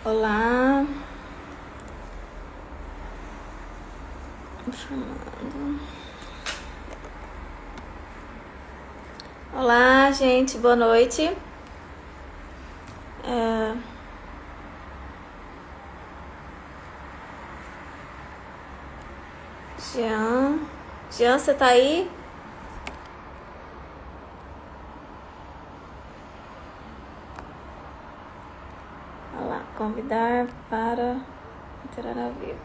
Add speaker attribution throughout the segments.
Speaker 1: Olá, chamando. Olá, gente, boa noite. Jean, Jean, você tá aí? Olá, convidar para entrar ao vivo.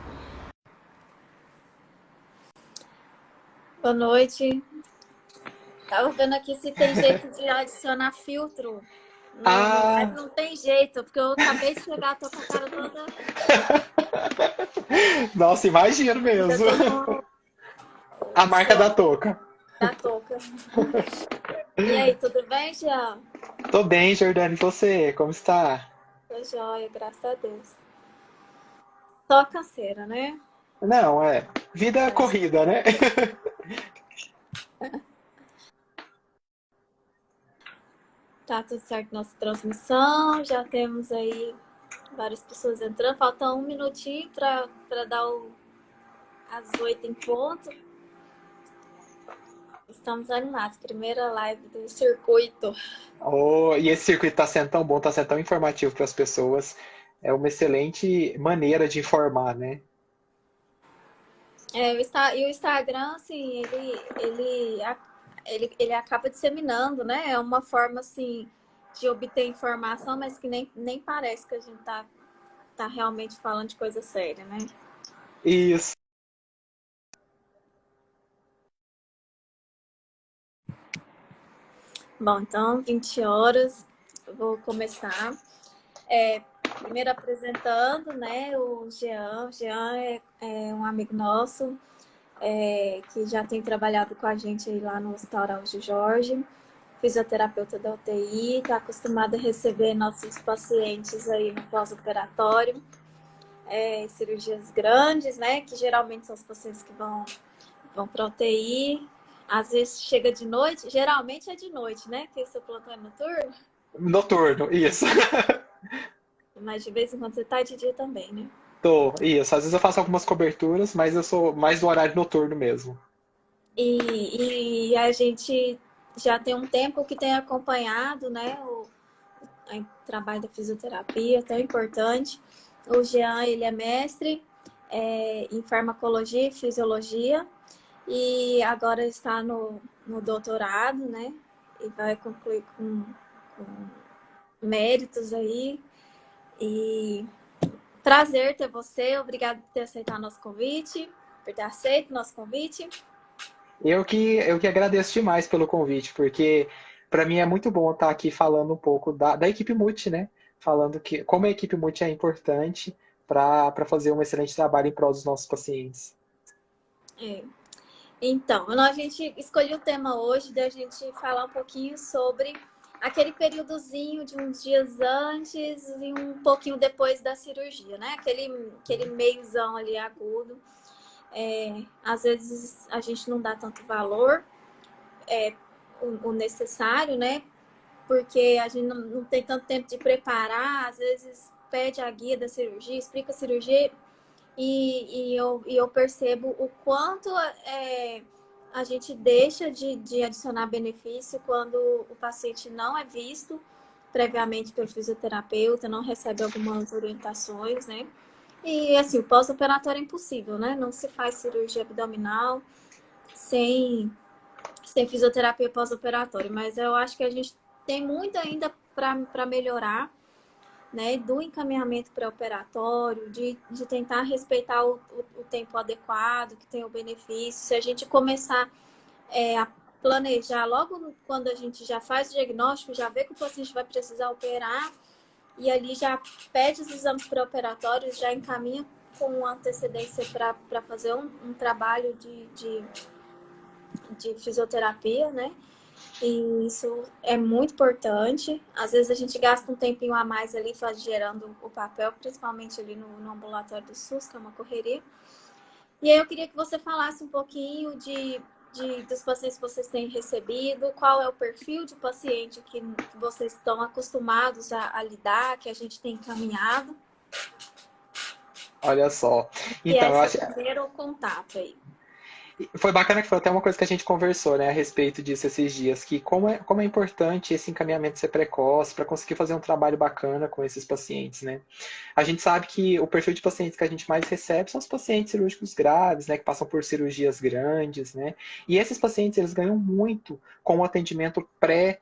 Speaker 1: Boa noite. Tava vendo aqui se tem jeito de adicionar filtro. Mas
Speaker 2: Ah,
Speaker 1: não tem jeito, porque eu acabei de chegar, tô com a cara toda.
Speaker 2: nossa, imagino
Speaker 1: Ainda
Speaker 2: mesmo.
Speaker 1: tô
Speaker 2: A
Speaker 1: com o
Speaker 2: marca da
Speaker 1: suor
Speaker 2: touca.
Speaker 1: da touca. E aí, tudo bem, Jean?
Speaker 2: Tô bem, Jordane, e você? Como está?
Speaker 1: Tô joia, graças a Deus. Só canseira, né?
Speaker 2: Não, vida
Speaker 1: Mas
Speaker 2: corrida, né?
Speaker 1: tá tudo certo nossa transmissão. Já temos aí várias pessoas entrando. Falta um minutinho para dar as 8 em ponto. Estamos animados. Primeira live do circuito.
Speaker 2: Oh, e esse circuito tá sendo tão bom, tá sendo tão informativo para as pessoas. É uma excelente maneira de informar, né?
Speaker 1: E o Instagram, assim, ele acaba disseminando, né? É uma forma, assim, de obter informação, mas que nem parece que a gente tá realmente falando de coisa séria, né?
Speaker 2: Isso.
Speaker 1: Bom, então, 20 horas, eu vou começar. Primeiro apresentando, né, o Jean. O Jean é um amigo nosso, que já tem trabalhado com a gente aí lá no Hospital Araújo Jorge, fisioterapeuta da UTI, está acostumado a receber nossos pacientes aí no pós-operatório, cirurgias grandes, né, que geralmente são os pacientes que vão para UTI. Às vezes chega de noite, geralmente é de noite, né, que seu plantão é noturno,
Speaker 2: Noturno, isso.
Speaker 1: mas de vez em quando você tá de dia também, né?
Speaker 2: Isso. Às vezes eu faço algumas coberturas, mas eu sou mais do horário noturno mesmo.
Speaker 1: E a gente já tem um tempo que tem acompanhado, né, o trabalho da fisioterapia, tão importante. O Jean, ele é mestre em farmacologia e fisiologia e agora está no doutorado, né, e vai concluir com méritos aí. E prazer ter você, obrigado por ter aceitado nosso convite, por ter aceito nosso convite.
Speaker 2: Eu que agradeço demais pelo convite, porque para mim é muito bom estar aqui falando um pouco da equipe Multi, né? Falando que como a equipe Multi é importante para fazer um excelente trabalho em prol dos nossos pacientes.
Speaker 1: É. Então, a gente escolheu o tema hoje da gente falar um pouquinho sobre aquele períodozinho de uns dias antes e um pouquinho depois da cirurgia, né? Aquele meiozão ali agudo. Às vezes a gente não dá tanto valor, o necessário, né? Porque a gente não tem tanto tempo de preparar, às vezes pede a guia da cirurgia, explica a cirurgia e eu percebo o quanto a gente deixa de adicionar benefício quando o paciente não é visto previamente pelo fisioterapeuta, não recebe algumas orientações, né? E assim, o pós-operatório é impossível, né? Não se faz cirurgia abdominal sem, sem fisioterapia pós-operatório, mas eu acho que a gente tem muito ainda para melhorar, né, do encaminhamento pré-operatório, de tentar respeitar o tempo adequado, que tem o benefício. Se a gente começar a planejar logo quando a gente já faz o diagnóstico, já vê que o paciente vai precisar operar, e ali já pede os exames pré-operatórios, já encaminha com antecedência para fazer um trabalho de fisioterapia, né? E isso é muito importante. Às vezes a gente gasta um tempinho a mais ali gerando o papel, principalmente ali no ambulatório do SUS, que é uma correria. E aí eu queria que você falasse um pouquinho dos pacientes que vocês têm recebido, qual é o perfil de paciente que vocês estão acostumados a lidar, que a gente tem encaminhado.
Speaker 2: Olha só.
Speaker 1: E é
Speaker 2: Então, eu
Speaker 1: seu
Speaker 2: acho,
Speaker 1: primeiro contato aí.
Speaker 2: foi bacana que foi até uma coisa que a gente conversou, né, a respeito disso esses dias, que como é importante esse encaminhamento ser precoce para conseguir fazer um trabalho bacana com esses pacientes, né? A gente sabe que o perfil de pacientes que a gente mais recebe são os pacientes cirúrgicos graves, né, que passam por cirurgias grandes, né? E esses pacientes, eles ganham muito com o atendimento pré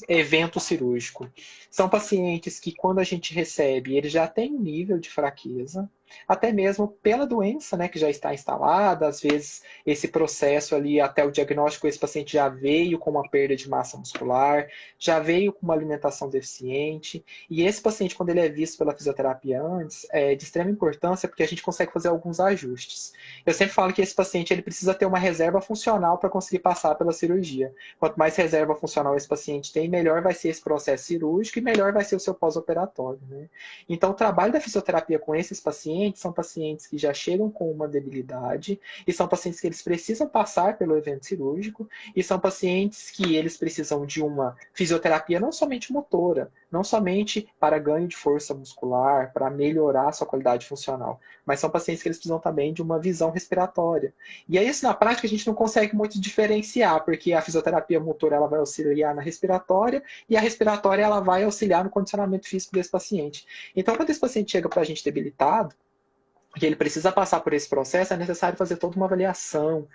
Speaker 2: evento cirúrgico. São pacientes que, quando a gente recebe, eles já têm um nível de fraqueza, até mesmo pela doença, né, que já está instalada. Às vezes, esse processo ali, até o diagnóstico, esse paciente já veio com uma perda de massa muscular, já veio com uma alimentação deficiente, e esse paciente, quando ele é visto pela fisioterapia antes, é de extrema importância, porque a gente consegue fazer alguns ajustes. Eu sempre falo que esse paciente ele precisa ter uma reserva funcional para conseguir passar pela cirurgia. Quanto mais reserva funcional esse paciente tem, melhor vai ser esse processo cirúrgico e melhor vai ser o seu pós-operatório, né? Então, o trabalho da fisioterapia com esses pacientes são pacientes que já chegam com uma debilidade e são pacientes que eles precisam passar pelo evento cirúrgico e são pacientes que eles precisam de uma fisioterapia não somente motora, não somente para ganho de força muscular, para melhorar a sua qualidade funcional, mas são pacientes que eles precisam também de uma visão respiratória. E aí, isso na prática a gente não consegue muito diferenciar, porque a fisioterapia motora ela vai auxiliar na respiratória e a respiratória ela vai auxiliar no condicionamento físico desse paciente. Então, quando esse paciente chega para a gente debilitado, que ele precisa passar por esse processo, é necessário fazer toda uma avaliação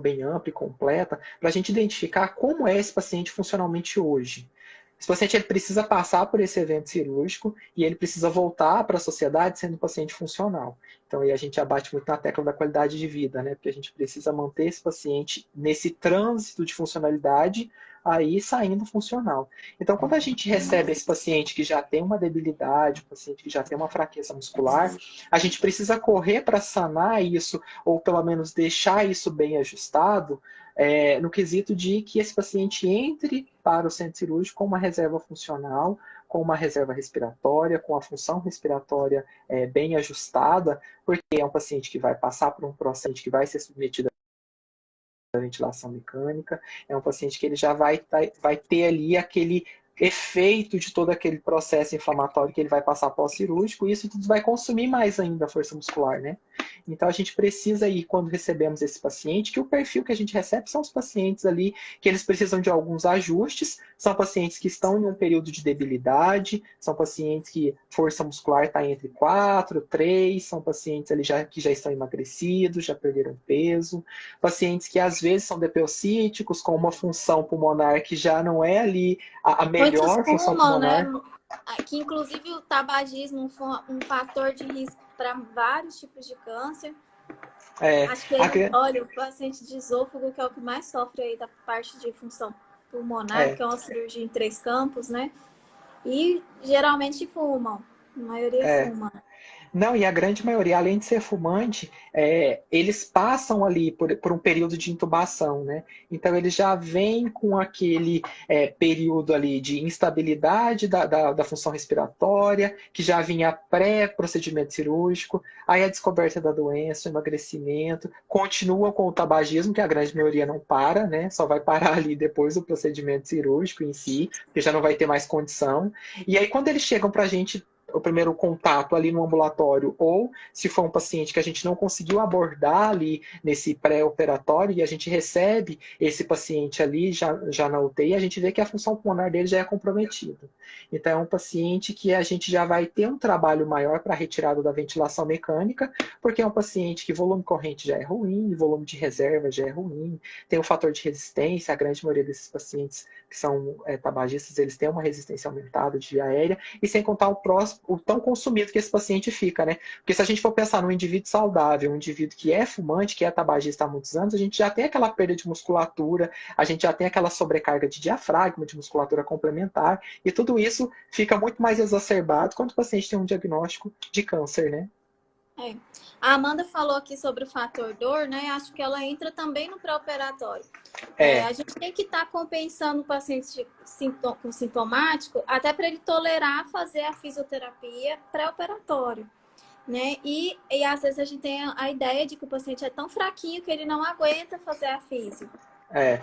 Speaker 2: bem ampla e completa, para a gente identificar como é esse paciente funcionalmente hoje. Esse paciente ele precisa passar por esse evento cirúrgico e ele precisa voltar para a sociedade sendo um paciente funcional. Então, aí a gente abate muito na tecla da qualidade de vida, né? Porque a gente precisa manter esse paciente nesse trânsito de funcionalidade, aí saindo funcional. Então, quando a gente recebe esse paciente que já tem uma debilidade, um paciente que já tem uma fraqueza muscular, a gente precisa correr para sanar isso, ou pelo menos deixar isso bem ajustado, no quesito de que esse paciente entre para o centro cirúrgico com uma reserva funcional, com uma reserva respiratória, com a função respiratória bem ajustada, porque é um paciente que vai passar por um processo que vai ser submetido à ventilação mecânica, é um paciente que ele já vai ter ali aquele efeito de todo aquele processo inflamatório que ele vai passar pós-cirúrgico, e isso tudo vai consumir mais ainda a força muscular, né? Então a gente precisa ir, quando recebemos esse paciente, que o perfil que a gente recebe são os pacientes ali que eles precisam de alguns ajustes, são pacientes que estão em um período de debilidade, são pacientes que força muscular está entre 4, 3, são pacientes ali que já estão emagrecidos, já perderam peso, pacientes que às vezes são depressíticos, com uma função pulmonar que já não é ali a
Speaker 1: Muitos
Speaker 2: melhor função
Speaker 1: fumam, né?
Speaker 2: pulmonar.
Speaker 1: Que inclusive o tabagismo foi um fator de risco para vários tipos de câncer.
Speaker 2: É,
Speaker 1: Acho que,
Speaker 2: a,
Speaker 1: olha, o paciente de esôfago, que é o que mais sofre aí da parte de função pulmonar,
Speaker 2: é,
Speaker 1: porque é uma cirurgia em 3 campos, né? E geralmente fumam. A maioria
Speaker 2: é.
Speaker 1: fuma.
Speaker 2: Não, e a grande maioria, além de ser fumante, eles passam ali por um período de intubação, né? Então, eles já vêm com aquele período ali de instabilidade da função respiratória, que já vinha pré-procedimento cirúrgico, aí a descoberta da doença, o emagrecimento, continuam com o tabagismo, que a grande maioria não para, né? Só vai parar ali depois do procedimento cirúrgico em si, porque já não vai ter mais condição. E aí, quando eles chegam para a gente o primeiro contato ali no ambulatório, ou se for um paciente que a gente não conseguiu abordar ali nesse pré-operatório e a gente recebe esse paciente ali já na UTI, a gente vê que a função pulmonar dele já é comprometida. Então é um paciente que a gente já vai ter um trabalho maior para a retirada da ventilação mecânica, porque é um paciente que volume corrente já é ruim, volume de reserva já é ruim, tem um fator de resistência, a grande maioria desses pacientes que são tabagistas, eles têm uma resistência aumentada de via aérea, e sem contar o tão consumido que esse paciente fica, né? Porque se a gente for pensar num indivíduo saudável, um indivíduo que é fumante, que é tabagista há muitos anos, a gente já tem aquela perda de musculatura, a gente já tem aquela sobrecarga de diafragma, de musculatura complementar, e tudo isso fica muito mais exacerbado quando o paciente tem um diagnóstico de câncer, né?
Speaker 1: É. A Amanda falou aqui sobre o fator dor, né? Acho que ela entra também no pré-operatório. A
Speaker 2: É,
Speaker 1: gente tem que estar compensando o paciente com sintomático, até para ele tolerar fazer a fisioterapia pré-operatório, né? E às vezes a gente tem a ideia de que o paciente é tão fraquinho que ele não aguenta fazer a fisio.
Speaker 2: é.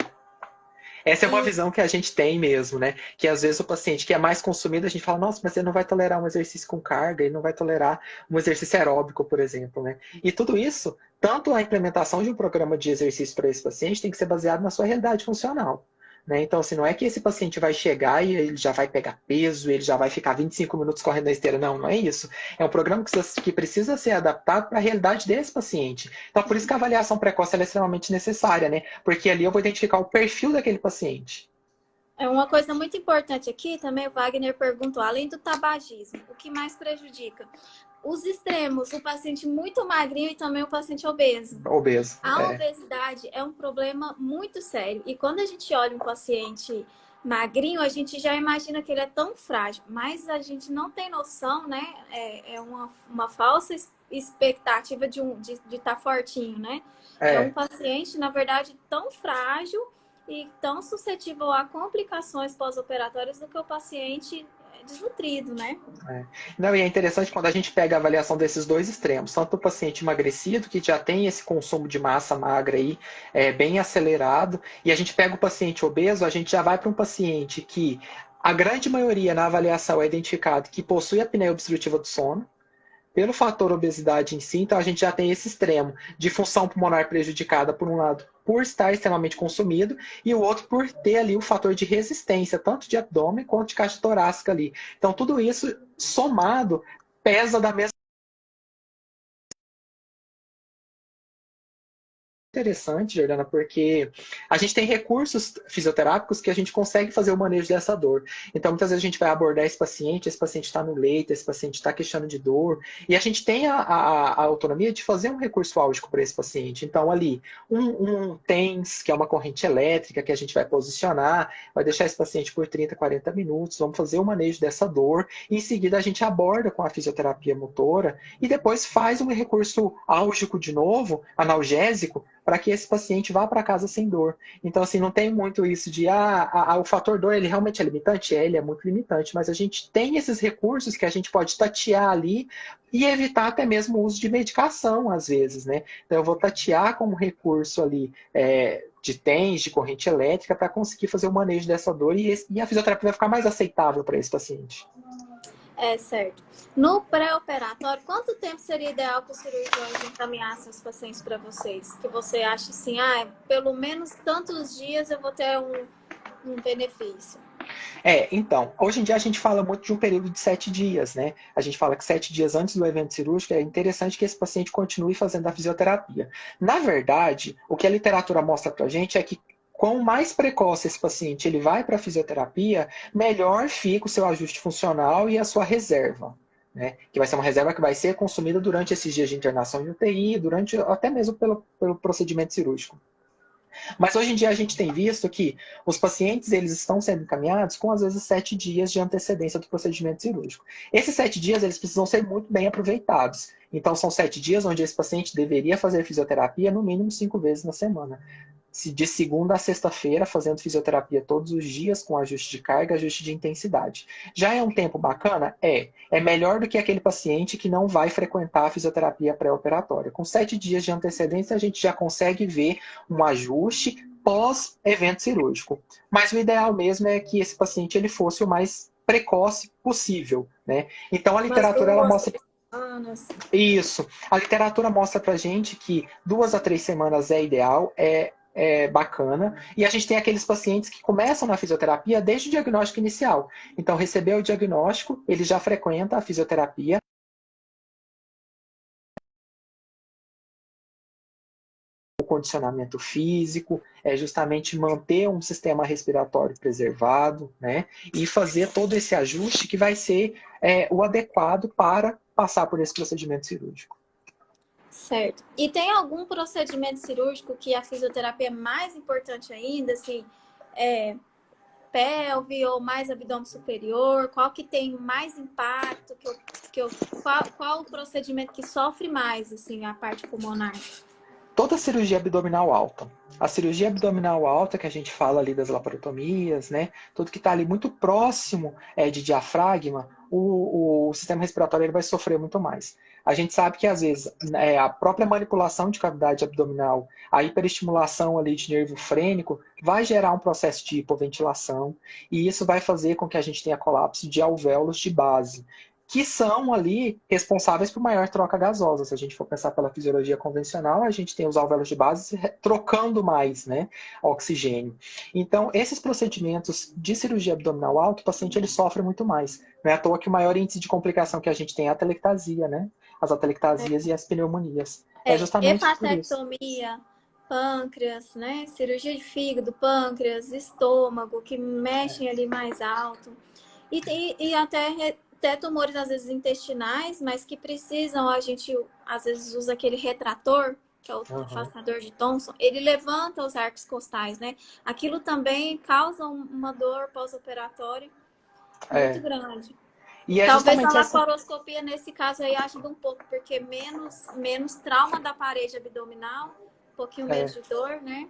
Speaker 2: Essa é uma
Speaker 1: E
Speaker 2: visão que a gente tem mesmo, né? Que às vezes o paciente que é mais consumido, a gente fala, nossa, mas ele não vai tolerar um exercício com carga, ele não vai tolerar um exercício aeróbico, por exemplo, né? E tudo isso, tanto a implementação de um programa de exercício para esse paciente tem que ser baseado na sua realidade funcional. Né? Então, assim, não é que esse paciente vai chegar e ele já vai pegar peso, ele já vai ficar 25 minutos correndo na esteira. Não, não é isso. É um programa que precisa ser adaptado para a realidade desse paciente. Então, por isso que a avaliação precoce é extremamente necessária, né? Porque ali eu vou identificar o perfil daquele paciente.
Speaker 1: é uma coisa muito importante aqui também, o Wagner perguntou, além do tabagismo, o que mais prejudica? Os extremos, o paciente muito magrinho e também o paciente obeso.
Speaker 2: Obeso.
Speaker 1: A
Speaker 2: É.
Speaker 1: obesidade é um problema muito sério. E quando a gente olha um paciente magrinho, a gente já imagina que ele é tão frágil. Mas a gente não tem noção, né? É uma falsa expectativa de estar fortinho, né? É um
Speaker 2: É.
Speaker 1: paciente, na verdade, tão frágil e tão suscetível a complicações pós-operatórias do que o paciente desnutrido, né?
Speaker 2: É. Não, e é interessante quando a gente pega a avaliação desses dois extremos, tanto o paciente emagrecido, que já tem esse consumo de massa magra aí bem acelerado, e a gente pega o paciente obeso, a gente já vai para um paciente que a grande maioria na avaliação é identificado que possui apneia obstrutiva do sono, pelo fator obesidade em si, então a gente já tem esse extremo de função pulmonar prejudicada, por um lado, por estar extremamente consumido, e o outro por ter ali o fator de resistência, tanto de abdômen quanto de caixa torácica ali. Então, tudo isso somado pesa da mesma. Interessante, Jordana, porque a gente tem recursos fisioterápicos que a gente consegue fazer o manejo dessa dor. Então, muitas vezes a gente vai abordar esse paciente está no leito, esse paciente está queixando de dor, e a gente tem a autonomia de fazer um recurso álgico para esse paciente. Então, ali, um TENS, que é uma corrente elétrica que a gente vai posicionar, vai deixar esse paciente por 30, 40 minutos, vamos fazer o manejo dessa dor, e em seguida a gente aborda com a fisioterapia motora, e depois faz um recurso álgico de novo, analgésico, para que esse paciente vá para casa sem dor. Então, assim, não tem muito isso de o fator dor, ele realmente é limitante? Ele é muito limitante, mas a gente tem esses recursos que a gente pode tatear ali e evitar até mesmo o uso de medicação, às vezes, né? Então, eu vou tatear como recurso ali de TENS, de corrente elétrica, para conseguir fazer o manejo dessa dor e a fisioterapia vai ficar mais aceitável para esse paciente.
Speaker 1: É certo. No pré-operatório, quanto tempo seria ideal que os cirurgiões encaminhassem os pacientes para vocês? Que você acha assim, pelo menos tantos dias eu vou ter um benefício.
Speaker 2: Então, hoje em dia a gente fala muito de um período de 7 dias, né? A gente fala que 7 dias antes do evento cirúrgico é interessante que esse paciente continue fazendo a fisioterapia. Na verdade, o que a literatura mostra pra gente é que quanto mais precoce esse paciente ele vai para a fisioterapia, melhor fica o seu ajuste funcional e a sua reserva. Né? Que vai ser uma reserva que vai ser consumida durante esses dias de internação em UTI, até mesmo pelo procedimento cirúrgico. Mas hoje em dia a gente tem visto que os pacientes eles estão sendo encaminhados com às vezes 7 dias de antecedência do procedimento cirúrgico. Esses 7 dias eles precisam ser muito bem aproveitados. Então são 7 dias onde esse paciente deveria fazer fisioterapia no mínimo 5 vezes na semana. De segunda a sexta-feira, fazendo fisioterapia todos os dias, com ajuste de carga, ajuste de intensidade. Já é um tempo bacana? É melhor do que aquele paciente que não vai frequentar a fisioterapia pré-operatória. Com 7 dias de antecedência, a gente já consegue ver um ajuste pós-evento cirúrgico. Mas o ideal mesmo é que esse paciente ele fosse o mais precoce possível, né? Então a
Speaker 1: Umas
Speaker 2: literatura ela
Speaker 1: 2,
Speaker 2: mostra
Speaker 1: 3 semanas.
Speaker 2: isso. A literatura mostra pra gente que 2 a 3 semanas é ideal, é bacana. E a gente tem aqueles pacientes que começam na fisioterapia desde o diagnóstico inicial. Então, recebeu o diagnóstico, ele já frequenta a fisioterapia. O condicionamento físico é justamente manter um sistema respiratório preservado, né? E fazer todo esse ajuste que vai ser o adequado para passar por esse procedimento cirúrgico.
Speaker 1: Certo. E tem algum procedimento cirúrgico que a fisioterapia é mais importante ainda, assim, pelve ou mais abdômen superior? Qual que tem mais impacto? Qual o procedimento que sofre mais, assim, a parte pulmonar?
Speaker 2: Toda cirurgia abdominal alta. A cirurgia abdominal alta, que a gente fala ali das laparotomias, né? Tudo que está ali muito próximo de diafragma, o sistema respiratório ele vai sofrer muito mais. A gente sabe que, às vezes, a própria manipulação de cavidade abdominal, a hiperestimulação ali de nervo frênico, vai gerar um processo de hipoventilação, e isso vai fazer com que a gente tenha colapso de alvéolos de base, que são ali responsáveis por maior troca gasosa. Se a gente for pensar pela fisiologia convencional, a gente tem os alvéolos de base trocando mais, né, oxigênio. Então, esses procedimentos de cirurgia abdominal alta, o paciente ele sofre muito mais. Não é à toa que o maior índice de complicação que a gente tem é a atelectasia, né? As atelectasias e as pneumonias. É justamente por isso.
Speaker 1: Hepatectomia, pâncreas, né? Cirurgia de fígado, pâncreas, estômago, que mexem ali mais alto. E até tumores, às vezes, intestinais, mas que precisam, a gente, às vezes, usa aquele retrator, que é o afastador de Thomson, ele levanta os arcos costais, né? Aquilo também causa uma dor pós-operatória muito grande.
Speaker 2: E é
Speaker 1: Talvez a
Speaker 2: justamente essa.
Speaker 1: laparoscopia, nesse caso aí, ajude um pouco, porque menos trauma da parede abdominal, um pouquinho menos de dor, né?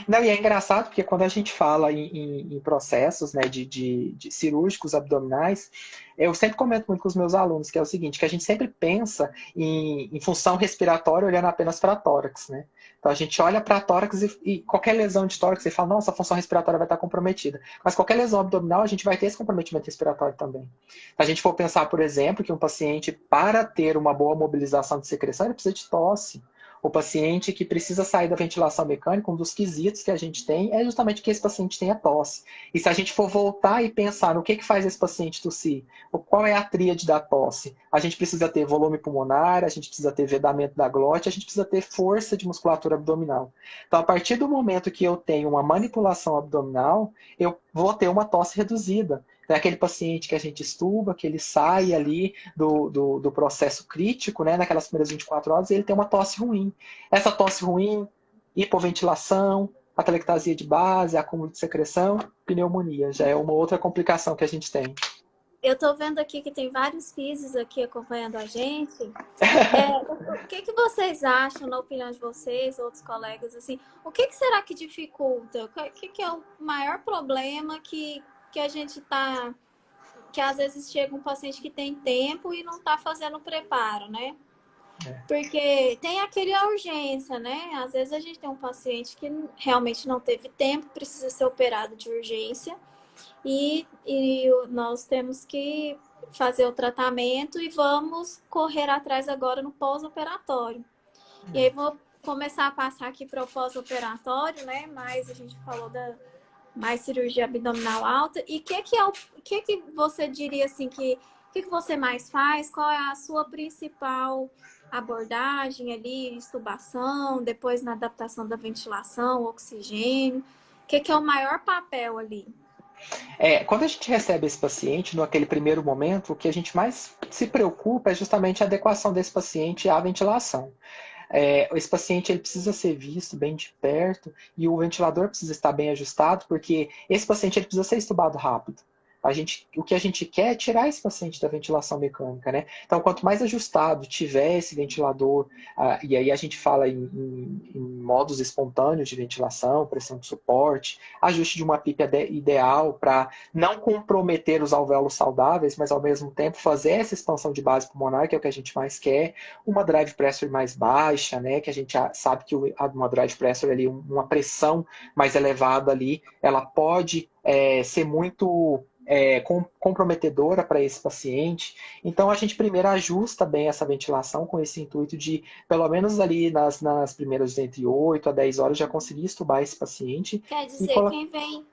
Speaker 2: Não, e é engraçado porque quando a gente fala em processos, né, de cirúrgicos abdominais, eu sempre comento muito com os meus alunos, que é o seguinte, que a gente sempre pensa em função respiratória olhando apenas para tórax, né? Então a gente olha para tórax e qualquer lesão de tórax e fala, nossa, a função respiratória vai estar comprometida. Mas qualquer lesão abdominal, a gente vai ter esse comprometimento respiratório também. Se a gente for pensar, por exemplo, que um paciente, para ter uma boa mobilização de secreção, ele precisa de tosse. O paciente que precisa sair da ventilação mecânica, um dos quesitos que a gente tem é justamente que esse paciente tenha tosse. E se a gente for voltar e pensar no que faz esse paciente tossir, qual é a tríade da tosse? A gente precisa ter volume pulmonar, a gente precisa ter vedamento da glote, a gente precisa ter força de musculatura abdominal. Então, a partir do momento que eu tenho uma manipulação abdominal, eu vou ter uma tosse reduzida. É aquele paciente que a gente estuba, que ele sai ali do processo crítico, né, naquelas primeiras 24 horas, e ele tem uma tosse ruim. Essa tosse ruim, hipoventilação, atelectasia de base, acúmulo de secreção, pneumonia. Já é uma outra complicação que a gente tem.
Speaker 1: Eu tô vendo aqui que tem vários físicos aqui acompanhando a gente. O que vocês acham, na opinião de vocês, outros colegas, assim, o que será que dificulta? O que é o maior problema que a gente tá... Que às vezes chega um paciente que tem tempo e não tá fazendo o preparo, né? Porque tem aquele urgência, né? Às vezes a gente tem um paciente que realmente não teve tempo, precisa ser operado de urgência. E nós temos que fazer o tratamento e vamos correr atrás agora no pós-operatório. E aí vou começar a passar aqui para o pós-operatório, né? Mas a gente falou da mais cirurgia abdominal alta. E o que você diria assim o que você mais faz? Qual é a sua principal abordagem ali, extubação, depois na adaptação da ventilação, oxigênio? O que é o maior papel ali?
Speaker 2: Quando a gente recebe esse paciente, naquele primeiro momento, o que a gente mais se preocupa é justamente a adequação desse paciente à ventilação. Esse paciente ele precisa ser visto bem de perto e o ventilador precisa estar bem ajustado, porque esse paciente ele precisa ser estubado rápido. O que a gente quer é tirar esse paciente da ventilação mecânica, né? Então, quanto mais ajustado tiver esse ventilador, e aí a gente fala em modos espontâneos de ventilação, pressão de suporte, ajuste de uma PIP ideal para não comprometer os alvéolos saudáveis, mas ao mesmo tempo fazer essa expansão de base pulmonar, que é o que a gente mais quer, uma drive pressure mais baixa, né? Que a gente sabe que uma drive pressure ali, uma pressão mais elevada ali, ela pode ser muito comprometedora para esse paciente. Então, a gente primeiro ajusta bem essa ventilação com esse intuito de, pelo menos ali nas primeiras entre 8 a 10 horas, já conseguir estubar esse paciente.
Speaker 1: Quer dizer,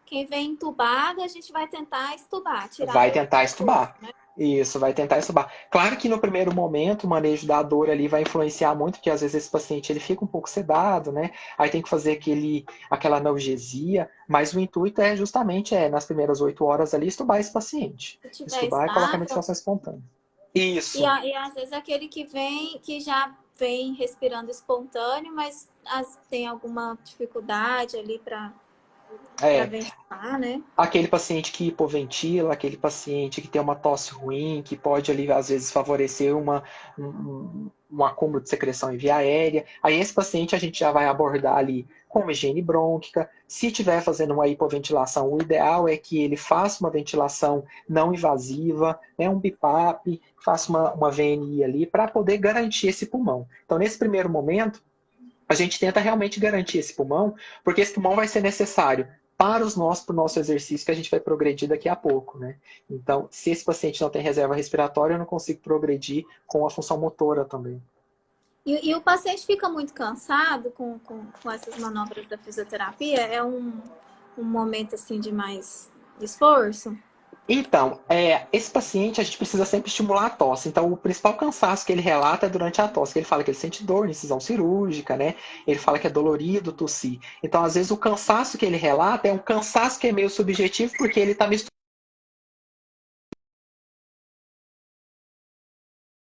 Speaker 1: quem vem entubado, a gente vai tentar estubar, tirar
Speaker 2: vai tentar
Speaker 1: o
Speaker 2: estubar.
Speaker 1: corpo, né?
Speaker 2: Isso, vai tentar estubar. Claro que no primeiro momento o manejo da dor ali vai influenciar muito, porque às vezes esse paciente ele fica um pouco sedado, né? Aí tem que fazer aquela analgesia, mas o intuito é justamente nas primeiras 8 horas ali estubar esse paciente.
Speaker 1: Se tiver
Speaker 2: Estubar e colocar na
Speaker 1: estável.
Speaker 2: ventilação espontânea. Isso.
Speaker 1: E às vezes aquele que já vem respirando espontâneo, mas tem alguma dificuldade ali para para
Speaker 2: É,
Speaker 1: ventilar, né?
Speaker 2: aquele paciente que hipoventila, aquele paciente que tem uma tosse ruim, que pode ali, às vezes, favorecer um acúmulo de secreção em via aérea. Aí esse paciente a gente já vai abordar ali com uma higiene brônquica. Se estiver fazendo uma hipoventilação, o ideal é que ele faça uma ventilação não invasiva, né, um BIPAP, faça uma VNI ali para poder garantir esse pulmão. Então, nesse primeiro momento, a gente tenta realmente garantir esse pulmão, porque esse pulmão vai ser necessário para o nosso exercício que a gente vai progredir daqui a pouco, né? Então, se esse paciente não tem reserva respiratória, eu não consigo progredir com a função motora também.
Speaker 1: E o paciente fica muito cansado com essas manobras da fisioterapia? É um momento assim de mais esforço?
Speaker 2: Então, esse paciente a gente precisa sempre estimular a tosse. Então, o principal cansaço que ele relata é durante a tosse, que ele fala que ele sente dor, incisão cirúrgica, né? Ele fala que é dolorido tossir. Então, às vezes, o cansaço que ele relata é um cansaço que é meio subjetivo, porque ele está misturando.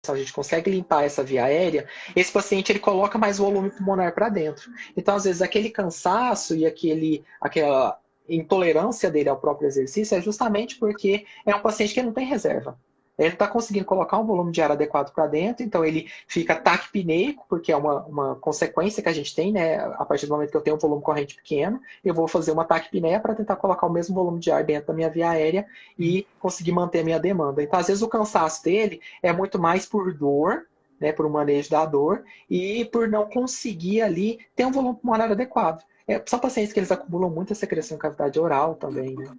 Speaker 2: A gente consegue limpar essa via aérea, esse paciente ele coloca mais volume pulmonar para dentro. Então, às vezes, aquele cansaço e aquela intolerância dele ao próprio exercício é justamente porque é um paciente que não tem reserva. Ele está conseguindo colocar um volume de ar adequado para dentro, então ele fica taquipneico, porque é uma consequência que a gente tem, né? A partir do momento que eu tenho um volume corrente pequeno, eu vou fazer uma taquipneia para tentar colocar o mesmo volume de ar dentro da minha via aérea e conseguir manter a minha demanda. Então, às vezes, o cansaço dele é muito mais por dor, né, por um manejo da dor, e por não conseguir ali ter um volume pulmonar adequado. São pacientes que eles acumulam muita secreção em cavidade oral também, né?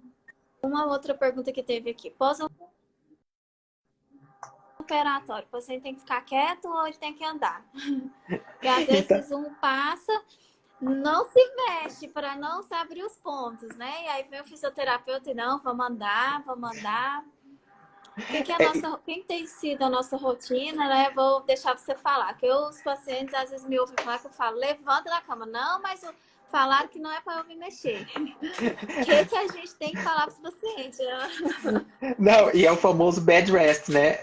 Speaker 1: Uma outra pergunta que teve aqui. Pós-operatório, o paciente tem que ficar quieto ou ele tem que andar? Porque às
Speaker 2: Então,
Speaker 1: vezes um passa, não se mexe para não se abrir os pontos, né? E aí vem o fisioterapeuta e não, vamos andar, vamos andar. Quem tem sido a nossa rotina, né? Vou deixar você falar. Que os pacientes às vezes me ouvem falar que eu falo, levanta da cama. Não, mas falaram que não é para eu me mexer. O que a gente tem que falar para os pacientes?
Speaker 2: não, e é o famoso bed rest, né,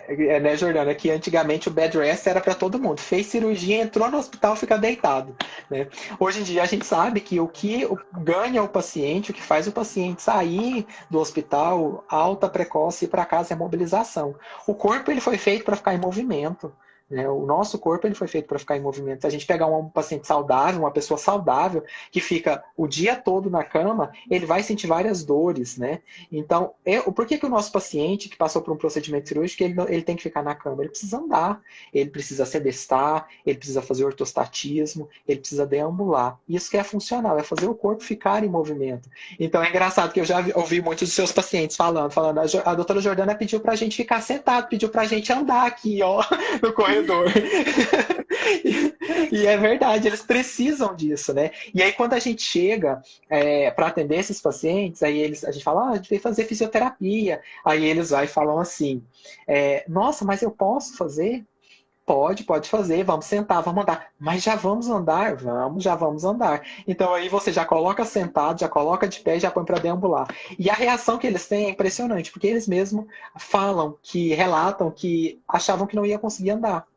Speaker 2: Jordana? Que antigamente o bed rest era para todo mundo. Fez cirurgia, entrou no hospital, fica deitado, né? Hoje em dia a gente sabe que o que ganha o paciente, o que faz o paciente sair do hospital alta, precoce e ir para casa é a mobilização. O corpo ele foi feito para ficar em movimento. Né? O nosso corpo ele foi feito para ficar em movimento. Se a gente pegar um paciente saudável, uma pessoa saudável, que fica o dia todo na cama, ele vai sentir várias dores, né? Então, por que o nosso paciente que passou por um procedimento cirúrgico, ele tem que ficar na cama? Ele precisa andar, ele precisa sedestar, ele precisa fazer ortostatismo, ele precisa deambular. Isso que é funcional, é fazer o corpo ficar em movimento. Então, é engraçado que eu já ouvi muitos dos seus pacientes falando a doutora Jordana pediu pra gente ficar sentado, pediu pra gente andar aqui, ó, no corredor. E é verdade, eles precisam disso, né? E aí, quando a gente chega para atender esses pacientes, a gente fala, a gente veio fazer fisioterapia. Aí eles vai e falam assim, nossa, mas eu posso fazer? Pode fazer, vamos sentar, vamos andar. Mas já vamos andar? Vamos, já vamos andar. Então aí você já coloca sentado, já coloca de pé e já põe para deambular. E a reação que eles têm é impressionante, porque eles mesmos relatam que achavam que não ia conseguir andar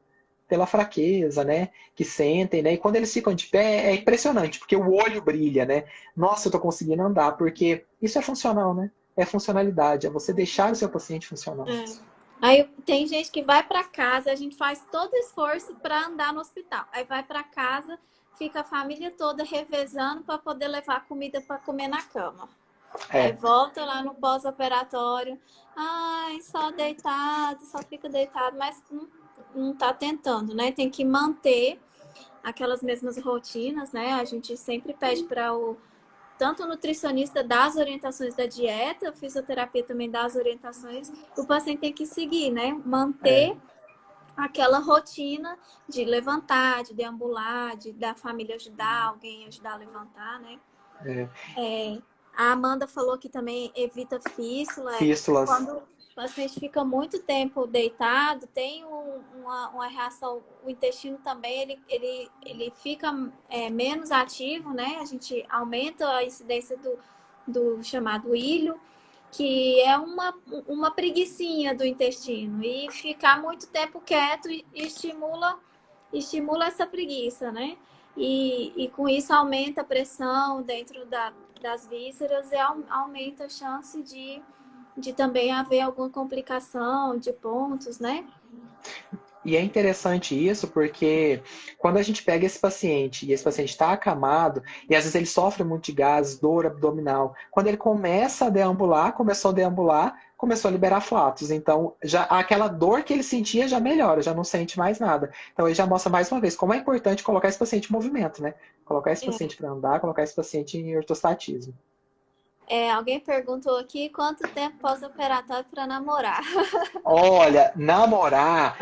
Speaker 2: pela fraqueza, né? Que sentem, né? E quando eles ficam de pé é impressionante, porque o olho brilha, né? Nossa, eu tô conseguindo andar, porque isso é funcional, né? É funcionalidade, é você deixar o seu paciente funcional.
Speaker 1: É. Aí tem gente que vai para casa, a gente faz todo esforço para andar no hospital. Aí vai para casa, fica a família toda revezando para poder levar comida para comer na cama. Aí
Speaker 2: É,
Speaker 1: volta lá no pós-operatório, ai, só deitado, só fica deitado, mas não tá tentando, né? Tem que manter aquelas mesmas rotinas, né? A gente sempre pede para tanto o nutricionista dá as orientações da dieta, a fisioterapia também dá as orientações, o paciente tem que seguir, né?
Speaker 2: é,
Speaker 1: Manter aquela rotina de levantar, de deambular, de da família ajudar, alguém ajudar a levantar, né?
Speaker 2: é.
Speaker 1: A Amanda falou que também evita fístula.
Speaker 2: Fístulas.
Speaker 1: Quando o paciente fica muito tempo deitado, tem uma reação, o intestino também, ele fica menos ativo, né? A gente aumenta a incidência do chamado ilho, que é uma preguicinha do intestino. E ficar muito tempo quieto estimula essa preguiça, né? E com isso aumenta a pressão dentro das vísceras e aumenta a chance de também haver alguma complicação de pontos, né?
Speaker 2: E é interessante isso porque quando a gente pega esse paciente e esse paciente está acamado, e às vezes ele sofre muito de gases, dor abdominal, quando ele começa a deambular, começou a liberar flatos. Então, já aquela dor que ele sentia já melhora, já não sente mais nada. Então, ele já mostra mais uma vez como é importante colocar esse paciente em movimento, né? Colocar esse paciente para andar, colocar esse paciente em ortostatismo.
Speaker 1: Alguém perguntou aqui quanto tempo pós-operatório para namorar.
Speaker 2: Olha, namorar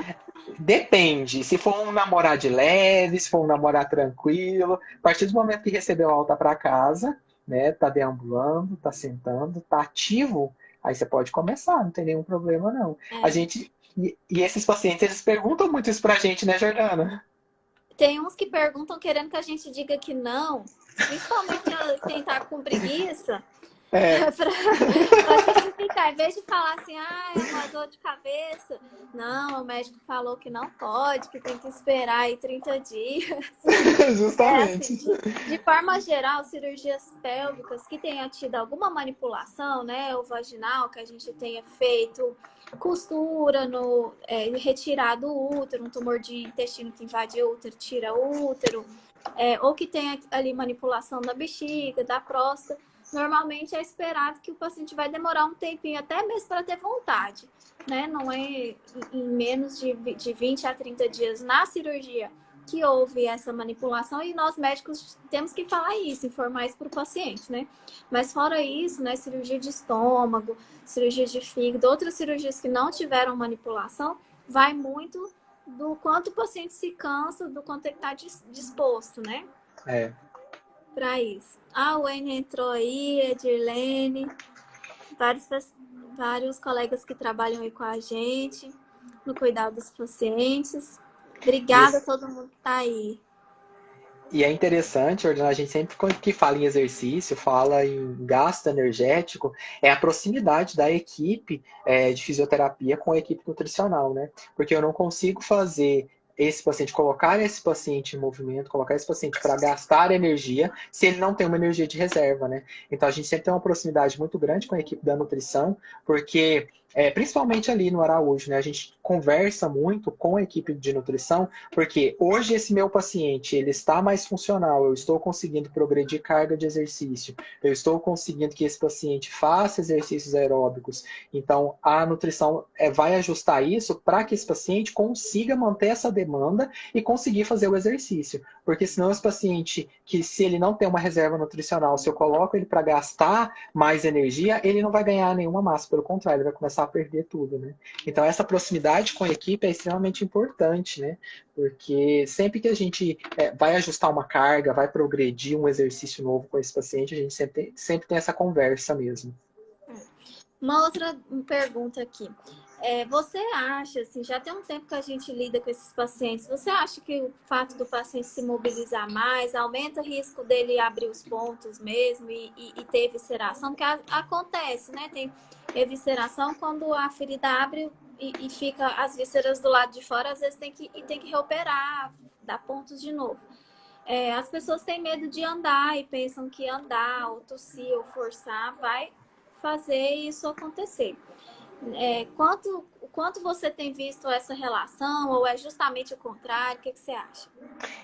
Speaker 2: depende. Se for um namorar de leve, se for um namorar tranquilo, a partir do momento que recebeu a alta para casa, né, tá deambulando, tá sentando, tá ativo, aí você pode começar, não tem nenhum problema não. A
Speaker 1: É.
Speaker 2: gente e esses pacientes, eles perguntam muito isso pra gente, né, Jordana?
Speaker 1: Tem uns que perguntam querendo que a gente diga que não, principalmente quem tá com preguiça,
Speaker 2: É,
Speaker 1: pra justificar. Em vez de falar assim, é uma dor de cabeça. Não, o médico falou que não pode, que tem que esperar aí 30 dias. É assim,
Speaker 2: justamente.
Speaker 1: de forma geral, cirurgias pélvicas que tenha tido alguma manipulação, né, ou vaginal, que a gente tenha feito costura, retirado o útero, um tumor de intestino que invade o útero, tira o útero, ou que tenha ali manipulação da bexiga, da próstata, normalmente é esperado que o paciente vai demorar um tempinho, até mesmo para ter vontade, né? Não é em menos de 20 a 30 dias na cirurgia que houve essa manipulação e nós médicos temos que falar isso, informar isso para o paciente, né? Mas fora isso, né, cirurgia de estômago, cirurgia de fígado, outras cirurgias que não tiveram manipulação, vai muito do quanto o paciente se cansa, do quanto ele está disposto, né?
Speaker 2: É.
Speaker 1: Para isso. O Wayne entrou aí, Edirlene, vários, vários colegas que trabalham aí com a gente no cuidado dos pacientes.
Speaker 2: E
Speaker 1: Obrigada a todo mundo que está aí.
Speaker 2: E é interessante, Ordina, a gente sempre que fala em exercício, fala em gasto energético, é a proximidade da equipe de fisioterapia com a equipe nutricional, né? Porque eu não consigo fazer esse paciente, colocar esse paciente em movimento, colocar esse paciente para gastar energia, se ele não tem uma energia de reserva, né? Então a gente sempre tem uma proximidade muito grande com a equipe da nutrição, porque principalmente ali no Araújo, né? A gente conversa muito com a equipe de nutrição porque hoje esse meu paciente ele está mais funcional, eu estou conseguindo progredir carga de exercício, eu estou conseguindo que esse paciente faça exercícios aeróbicos. Então a nutrição vai ajustar isso para que esse paciente consiga manter essa demanda e conseguir fazer o exercício. Porque senão esse paciente, que se ele não tem uma reserva nutricional, se eu coloco ele para gastar mais energia, ele não vai ganhar nenhuma massa, pelo contrário, ele vai começar a perder tudo, né? Então essa proximidade com a equipe é extremamente importante, né? Porque sempre que a gente vai ajustar uma carga, vai progredir um exercício novo com esse paciente, a gente sempre tem essa conversa mesmo.
Speaker 1: Uma outra pergunta aqui. Você acha, assim, já tem um tempo que a gente lida com esses pacientes, você acha que o fato do paciente se mobilizar mais aumenta o risco dele abrir os pontos mesmo e ter evisceração? Porque acontece, né? Tem evisceração quando a ferida abre e fica as vísceras do lado de fora, às vezes tem que reoperar, dar pontos de novo. As pessoas têm medo de andar e pensam que andar, ou tossir, ou forçar vai fazer isso acontecer. Quanto você tem visto essa relação, ou é justamente o contrário? O que você acha?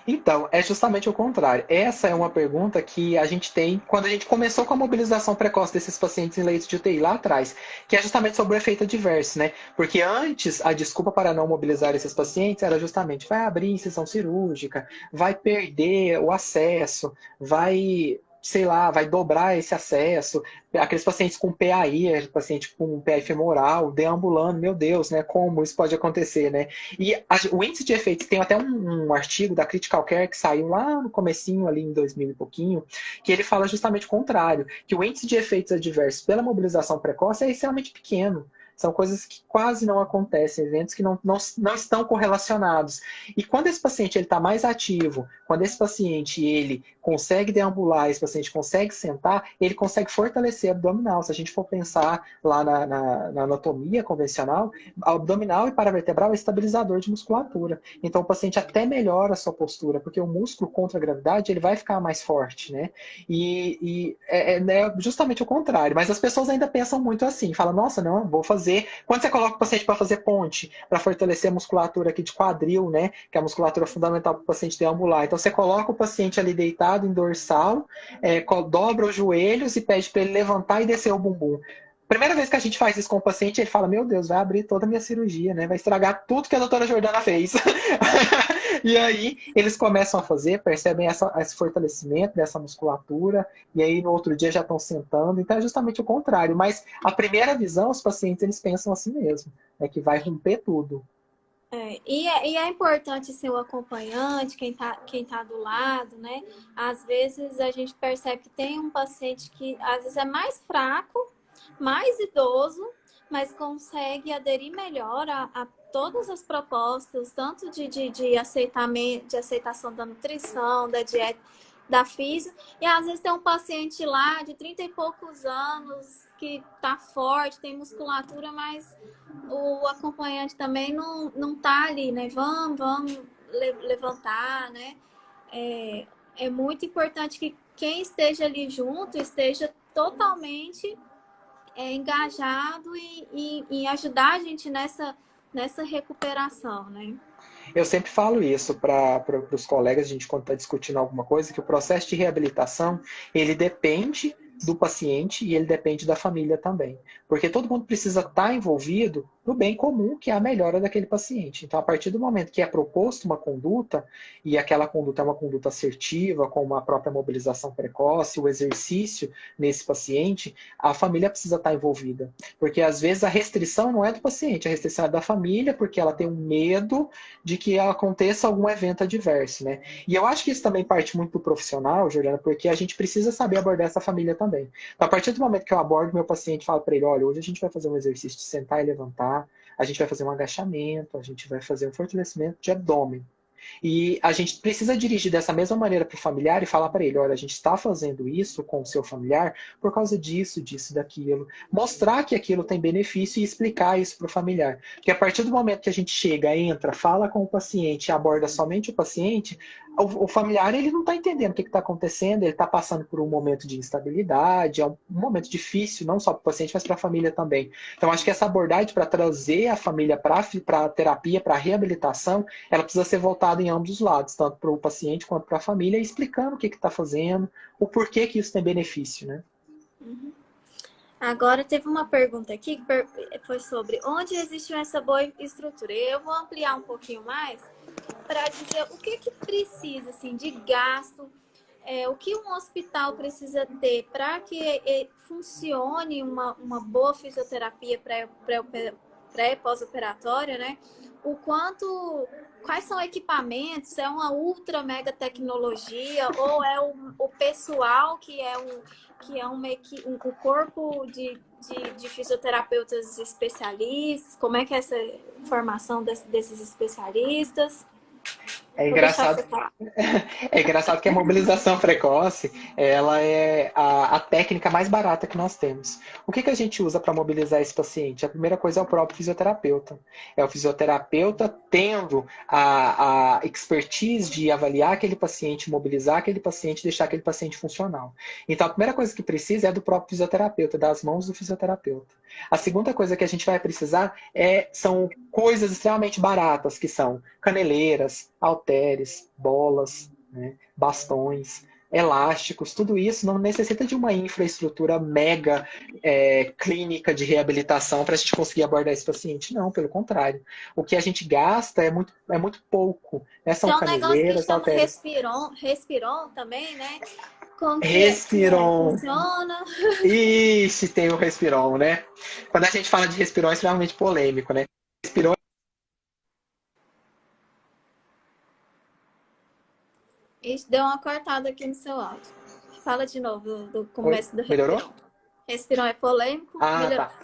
Speaker 2: Então, é justamente o contrário. Essa é uma pergunta que a gente tem quando a gente começou com a mobilização precoce desses pacientes em leitos de UTI lá atrás, que é justamente sobre o efeito adverso, né? Porque antes, a desculpa para não mobilizar esses pacientes era justamente vai abrir incisão cirúrgica, vai perder o acesso, vai, sei lá, vai dobrar esse acesso. Aqueles pacientes com PAI, paciente com PAI femoral, deambulando, meu Deus, né? Como isso pode acontecer, né? E o índice de efeitos, tem até um artigo da Critical Care que saiu lá no comecinho, ali em 2000 e pouquinho, que ele fala justamente o contrário, que o índice de efeitos adversos pela mobilização precoce é extremamente pequeno. São coisas que quase não acontecem, eventos que não estão correlacionados. E quando esse paciente está mais ativo, quando esse paciente ele consegue deambular, esse paciente consegue sentar, ele consegue fortalecer abdominal. Se a gente for pensar lá na anatomia convencional, abdominal e paravertebral é estabilizador de musculatura. Então o paciente até melhora a sua postura, porque o músculo contra a gravidade ele vai ficar mais forte, né? Né, justamente o contrário. Mas as pessoas ainda pensam muito assim, falam, nossa, não, vou fazer. Quando você coloca o paciente para fazer ponte, para fortalecer a musculatura aqui de quadril, né? Que é a musculatura fundamental para o paciente deambular. Então você coloca o paciente ali deitado em dorsal, dobra os joelhos e pede para ele levantar e descer o bumbum. Primeira vez que a gente faz isso com o paciente, ele fala, meu Deus, vai abrir toda a minha cirurgia, né? Vai estragar tudo que a doutora Jordana fez. E aí eles começam a fazer, percebem esse fortalecimento dessa musculatura, e aí no outro dia já estão sentando. Então é justamente o contrário. Mas a primeira visão, os pacientes eles pensam assim mesmo, né? Que vai romper tudo.
Speaker 1: E é importante ser o acompanhante, quem tá do lado, né? Às vezes a gente percebe que tem um paciente que às vezes é mais fraco, mais idoso, mas consegue aderir melhor a todas as propostas, tanto de aceitamento, de aceitação da nutrição, da dieta, da física. E às vezes tem um paciente lá de 30 e poucos anos que tá forte, tem musculatura, mas o acompanhante também não tá ali, né? Vamos levantar, né? É muito importante que quem esteja ali junto esteja totalmente engajado e ajudar a gente nessa recuperação, né?
Speaker 2: Eu sempre falo isso para os colegas, a gente quando está discutindo alguma coisa, que o processo de reabilitação, ele depende do paciente e ele depende da família também. Porque todo mundo precisa estar envolvido no bem comum, que é a melhora daquele paciente. Então, a partir do momento que é proposto uma conduta, e aquela conduta é uma conduta assertiva, como a própria mobilização precoce, o exercício nesse paciente, a família precisa estar envolvida. Porque às vezes a restrição não é do paciente, a restrição é da família, porque ela tem um medo de que aconteça algum evento adverso, né? E eu acho que isso também parte muito do profissional, Juliana, porque a gente precisa saber abordar essa família também. Então, a partir do momento que eu abordo meu paciente e falo para ele, olha, hoje a gente vai fazer um exercício de sentar e levantar, a gente vai fazer um agachamento, a gente vai fazer um fortalecimento de abdômen. E a gente precisa dirigir dessa mesma maneira para o familiar e falar para ele: olha, a gente está fazendo isso com o seu familiar por causa disso, disso, daquilo. Mostrar que aquilo tem benefício e explicar isso para o familiar. Porque a partir do momento que a gente chega, entra, fala com o paciente e aborda somente o paciente, o familiar ele não está entendendo o que está acontecendo, ele está passando por um momento de instabilidade, é um momento difícil, não só para o paciente, mas para a família também. Então, acho que essa abordagem para trazer a família para a terapia, para a reabilitação, ela precisa ser voltada em ambos os lados, tanto para o paciente quanto para a família, explicando o que está fazendo, o porquê que isso tem benefício, né?
Speaker 1: Uhum. Agora teve uma pergunta aqui que foi sobre onde existe essa boa estrutura. Eu vou ampliar um pouquinho mais para dizer o que precisa assim, de gasto, o que um hospital precisa ter para que funcione uma boa fisioterapia pré e pós-operatória, né? Quais são equipamentos? É uma ultra mega tecnologia ou é o pessoal o corpo de fisioterapeutas especialistas? Como é que é essa formação desses especialistas?
Speaker 2: É
Speaker 1: Vou deixar
Speaker 2: engraçado,
Speaker 1: você falar.
Speaker 2: é engraçado que a mobilização precoce, ela é a técnica mais barata que nós temos. O que a gente usa para mobilizar esse paciente? A primeira coisa é o próprio fisioterapeuta. É o fisioterapeuta tendo a expertise de avaliar aquele paciente, mobilizar aquele paciente, deixar aquele paciente funcional. Então, a primeira coisa que precisa é do próprio fisioterapeuta, das mãos do fisioterapeuta. A segunda coisa que a gente vai precisar são coisas extremamente baratas, que são caneleiras, halteres, bolas, né, bastões, elásticos, tudo isso não necessita de uma infraestrutura mega clínica de reabilitação para a gente conseguir abordar esse paciente. Não, pelo contrário. O que a gente gasta é muito pouco. Né? São
Speaker 1: Tem um negócio que
Speaker 2: caneleiras,
Speaker 1: chama
Speaker 2: halteres.
Speaker 1: Respiron também, né? Como que
Speaker 2: Respiron.
Speaker 1: funciona?
Speaker 2: Ixi, tem o Respiron, né? Quando a gente fala de Respiron, é extremamente polêmico, né? Respiron.
Speaker 1: Ixi, deu uma cortada aqui no seu áudio. Fala de novo do
Speaker 2: Oi,
Speaker 1: começo do
Speaker 2: melhorou?
Speaker 1: Respiron. Respirão é polêmico?
Speaker 2: Ah,
Speaker 1: Melhor.
Speaker 2: tá.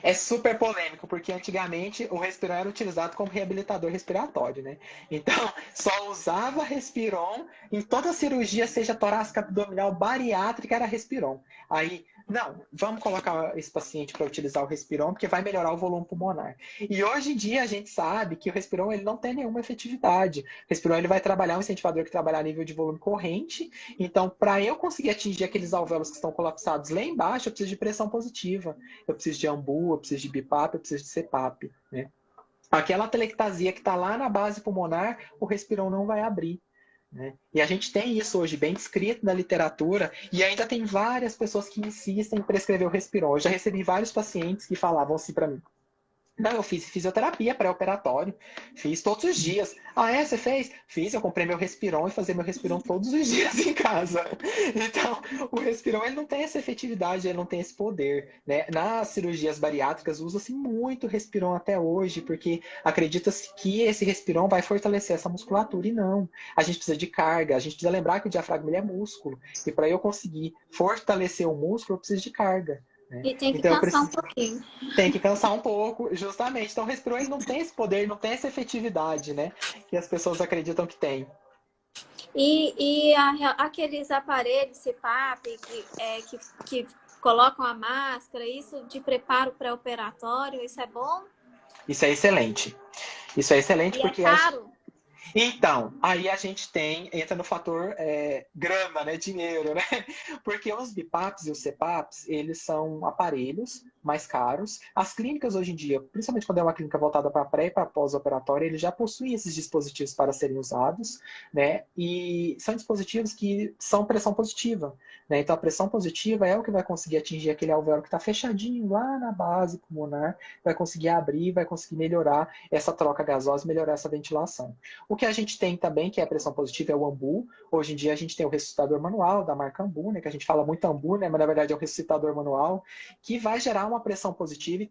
Speaker 2: É super polêmico, porque antigamente o Respiron era utilizado como reabilitador respiratório, né? Então, só usava Respiron em toda cirurgia, seja torácica, abdominal, bariátrica, era Respiron. Aí, não, vamos colocar esse paciente para utilizar o Respiron, porque vai melhorar o volume pulmonar. E hoje em dia a gente sabe que o Respiron ele não tem nenhuma efetividade. O Respiron ele vai trabalhar um incentivador que trabalha a nível de volume corrente. Então, para eu conseguir atingir aqueles alvéolos que estão colapsados lá embaixo, eu preciso de pressão positiva. Eu preciso de AMBU, eu preciso de BIPAP, eu preciso de CPAP, né? Aquela atelectasia que está lá na base pulmonar, o respirão não vai abrir. Né? E a gente tem isso hoje bem descrito na literatura e ainda tem várias pessoas que insistem em prescrever o respirão. Eu já recebi vários pacientes que falavam assim para mim: não, eu fiz fisioterapia pré-operatório, fiz todos os dias. Ah, é? Você fez? Fiz, eu comprei meu Respiron e fazia meu Respiron todos os dias em casa. Então, o Respiron ele não tem essa efetividade, ele não tem esse poder. Né? Nas cirurgias bariátricas usa-se muito Respiron até hoje, porque acredita-se que esse Respiron vai fortalecer essa musculatura e não. A gente precisa de carga, a gente precisa lembrar que o diafragma ele é músculo. E para eu conseguir fortalecer o músculo, eu preciso de carga. Né?
Speaker 1: E tem que
Speaker 2: Então eu
Speaker 1: cansar um
Speaker 2: preciso
Speaker 1: pouquinho.
Speaker 2: tem que cansar um pouco, justamente. Então, o respirão ele não tem esse poder, não tem essa efetividade, né? Que as pessoas acreditam que tem.
Speaker 1: Aqueles aparelhos CPAP que colocam a máscara, isso de preparo pré-operatório, isso é bom?
Speaker 2: Isso é excelente. Isso é excelente
Speaker 1: E é
Speaker 2: porque
Speaker 1: caro?
Speaker 2: então, aí a gente entra no fator grana, né, dinheiro, né? Porque os BIPAPs e os CPAPs, eles são aparelhos mais caros. As clínicas hoje em dia, principalmente quando é uma clínica voltada para pré e para pós-operatório, eles já possuem esses dispositivos para serem usados, né? E são dispositivos que são pressão positiva, né? Então, a pressão positiva é o que vai conseguir atingir aquele alvéolo que está fechadinho lá na base pulmonar, vai conseguir abrir, vai conseguir melhorar essa troca gasosa, melhorar essa ventilação. O que a gente tem também, que é a pressão positiva, é o AMBU. Hoje em dia a gente tem o ressuscitador manual da marca AMBU, né, que a gente fala muito AMBU, né, mas na verdade é o ressuscitador manual, que vai gerar uma pressão positiva e